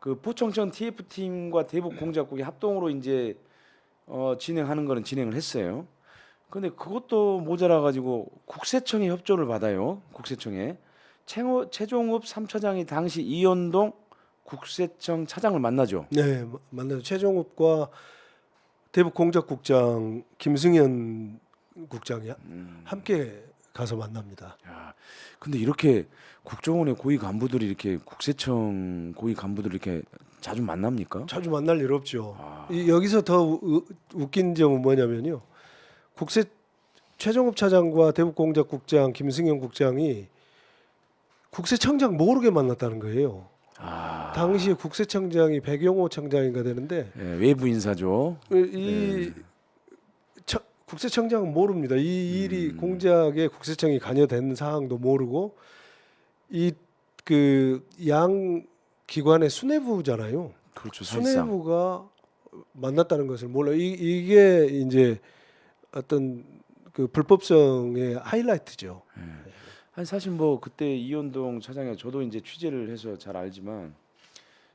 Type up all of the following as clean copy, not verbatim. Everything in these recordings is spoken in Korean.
그 포청천 TF팀과 대북 공작국이 합동으로 이제 진행하는 거는 진행을 했어요. 근데 그것도 모자라 가지고 국세청의 협조를 받아요. 국세청에 최종읍 3차장이 당시 이현동 국세청 차장을 만나죠. 네, 만나서 최종욱과 대북공작국장 김승현 국장이 함께 가서 만납니다. 야, 근데 이렇게 국정원의 고위 간부들이 이렇게 국세청 고위 간부들이 이렇게 자주 만납니까? 자주 만날 일 없죠. 아. 여기서 더 웃긴 점은 뭐냐면요. 국세 최종욱 차장과 대북공작국장 김승현 국장이 국세청장 모르게 만났다는 거예요. 아, 당시에 국세청장이 백용호 청장인가 되는데 예, 외부 인사죠. 이 국세청장은 모릅니다. 이 일이 공작에 국세청이 관여된 사항도 모르고 이 그 양 기관의 수뇌부잖아요. 그렇죠, 사실상. 수뇌부가 만났다는 것을 몰라. 이게 이제 어떤 그 불법성의 하이라이트죠. 아니 사실 뭐 그때 이현동 차장이 저도 이제 취재를 해서 잘 알지만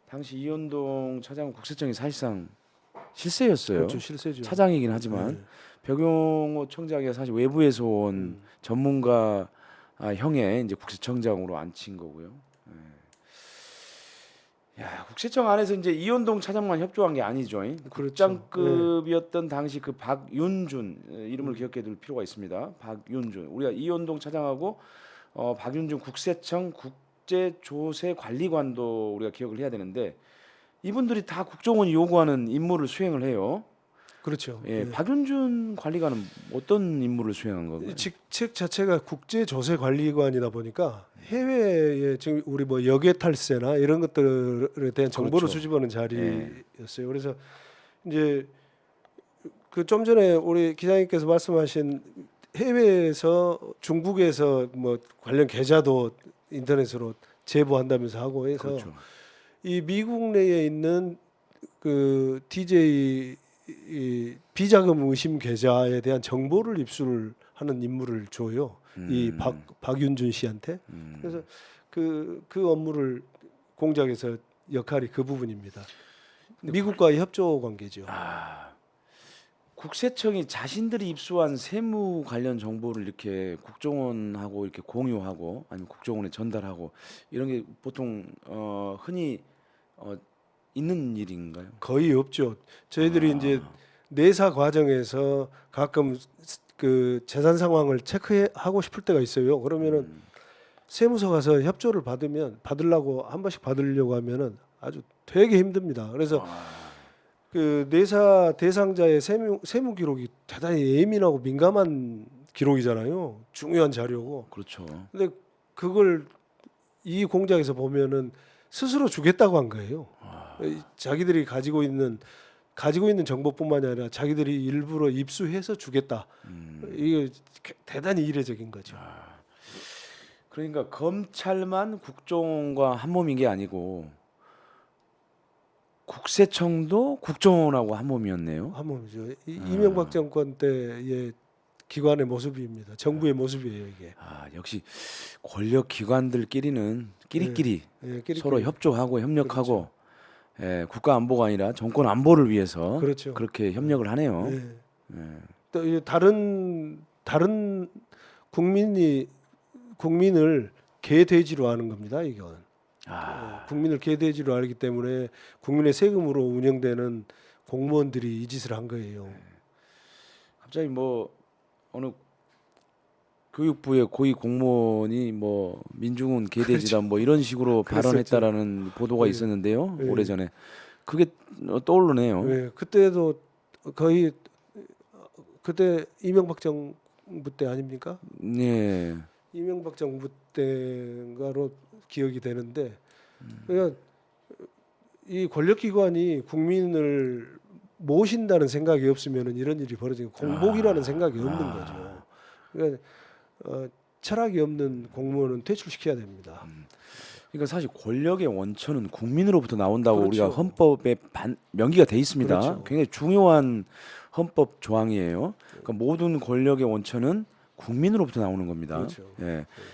당시 이현동 차장은 국세청이 사실상 실세였어요. 그렇죠, 실세죠. 차장이긴 하지만 네. 백용호 청장이 사실 외부에서 온 전문가 형의 이제 국세청장으로 앉힌 거고요. 야, 국세청 안에서 이제 이현동 차장만 협조한 게 아니죠. 그렇죠. 국장급이었던 당시 그 박윤준 이름을 기억해둘 필요가 있습니다. 박윤준 우리가 이현동 차장하고 박윤준 국세청 국제조세관리관도 우리가 기억을 해야 되는데 이분들이 다 국정원이 요구하는 임무를 수행을 해요. 그렇죠. 예, 네. 박윤준 관리관은 어떤 임무를 수행한 건가요? 직책 자체가 국제조세관리관이다 보니까 해외에 지금 우리 뭐 역외 탈세나 이런 것들에 대한 정보를 그렇죠. 수집하는 자리였어요. 그래서 이제 그 좀 전에 우리 기자님께서 말씀하신 해외에서 중국에서 뭐 관련 계좌도 인터넷으로 제보한다면서 하고 해서 그렇죠. 이 미국 내에 있는 그 DJ 이 비자금 의심 계좌에 대한 정보를 입수하는 임무를 줘요. 이 박윤준 씨한테. 그래서 그 업무를 공작에서 역할이 그 부분입니다. 미국과의 협조 관계죠. 국세청이 자신들이 입수한 세무 관련 정보를 이렇게 국정원하고 이렇게 공유하고 아니면 국정원에 전달하고 이런 게 보통 흔히 있는 일인가요? 거의 없죠. 저희들이 이제 내사 과정에서 가끔 그 재산 상황을 체크하고 싶을 때가 있어요. 그러면은 세무서 가서 협조를 받으려고 한 번씩 받으려고 하면은 아주 되게 힘듭니다. 그래서 그 내사 대상자의 세무 기록이 대단히 예민하고 민감한 기록이잖아요. 중요한 자료고. 그렇죠. 근데 그걸 이 공작에서 보면은 스스로 주겠다고 한 거예요. 자기들이 가지고 있는 정보뿐만이 아니라 자기들이 일부러 입수해서 주겠다. 이게 대단히 이례적인 거죠. 그러니까 검찰만 국정원과 한 몸인 게 아니고 국세청도 국정원하고 한 몸이었네요. 한 몸이죠. 이명박 정권 때의 기관의 모습입니다. 정부의 모습이에요 이게. 역시 권력 기관들끼리는 끼리끼리 끼리끼리. 서로 협조하고 협력하고 예, 국가 안보가 아니라 정권 안보를 위해서 그렇죠. 그렇게 협력을 하네요. 네. 또 이 다른 국민을 개돼지로 하는 겁니다. 이건 국민을 개돼지로 알기 때문에 국민의 세금으로 운영되는 공무원들이 이 짓을 한 거예요. 갑자기 뭐 어느 교육부의 고위 공무원이 뭐 민중은 개돼지다 뭐 이런 식으로 그랬었죠. 발언했다라는 보도가 네. 있었는데요. 네. 오래전에 그게 떠오르네요. 네, 그때도 거의 그때 이명박 정부 때 아닙니까? 네. 이명박 정부 때인가로 기억이 되는데 그러니까 이 권력기관이 국민을 모신다는 생각이 없으면 이런 일이 벌어지고 공복이라는 생각이 없는 거죠. 그러니까 철학이 없는 공무원은 퇴출시켜야 됩니다. 그러니까 사실 권력의 원천은 국민으로부터 나온다고 그렇죠. 우리가 헌법에 명기가 돼 있습니다. 그렇죠. 굉장히 중요한 헌법 조항이에요. 그러니까 모든 권력의 원천은 국민으로부터 나오는 겁니다. 그렇죠. 예.